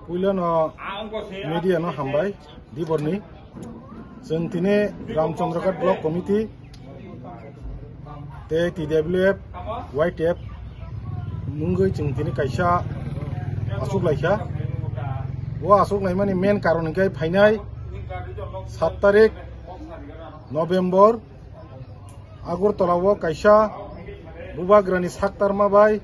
Puilano media no hambai Debbarma जों tini Ramchandra Block Committee te TWF YTF mungoi जों tini kaisa achuklaijakha o achuklaimani main karon hingkai phainai 7 tarik Novembar Agartalao kaisa Bubabagrabai saktarma bai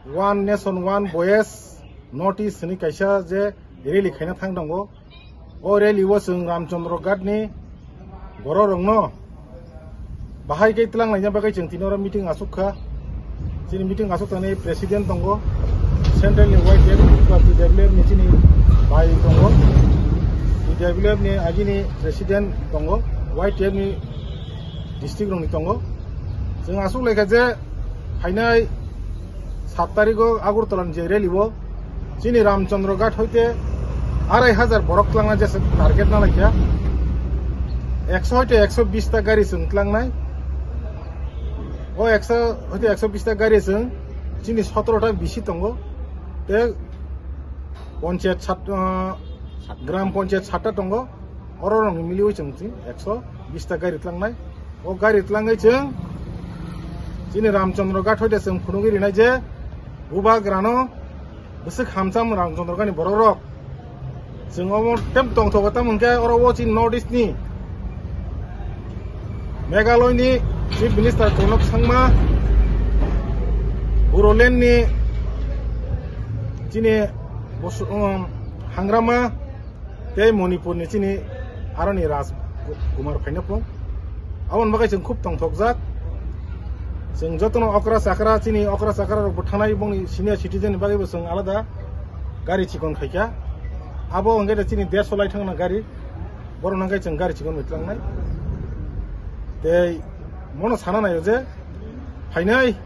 One Nation One Voice notice ni kaisa je rally khaina thangdango o rally o जों Ramchandra Ghatni bororongno bahai kai tlang laina bagai जों tinora meeting asukha chini meeting asukani president tongo central ni YTF TWF ni chini bai tongo TWF ni agini president tongo YTF ni district rong ni tongo जों asukleikha je phainai 7 tarik Agartala je rally o chini Ramchandra Ghat hoite 2,500 borok tlangna je target na laikya 100 hoite 120 ta gari जों tlangnai o 100 hoite 120 ta gari जों chini 17 ta bisi tongo te panchayat gram panchayat 7 ta tongo ororong milioi जों 120 ta gari tlangnai o gari tlangai जों chini Ramchandra Ghat hoite जों phunugiri nai je Bubabagrano bwsuk hamsam Ramchandra Ghatni bororok जों omo tem tongthogo tamungke oro o chin north east ni Meghalaya ni chief minister Konok Sangma Boroland ni chini hangrama te Manipur ni chini aroni ras Kumar phainapong abon bagai जों khub tongthokjak जों jotono okra sakra chini okra sakra rok thanai bongni senior citizen bagai bo जों alada gari chikon khaikya abo hingke chini 150 lai thangna gari borok hingke जों gari chikon mitlangnai te mono sana nayo je phainai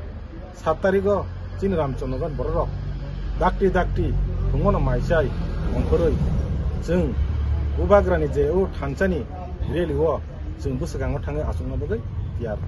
7 tarik chini Ramchandra Ghat borok dakti thungmono maisai ongkhoroi जों Bubabagrani je o thangchani rally o जों bwskango thangai achungna bagui tiyar.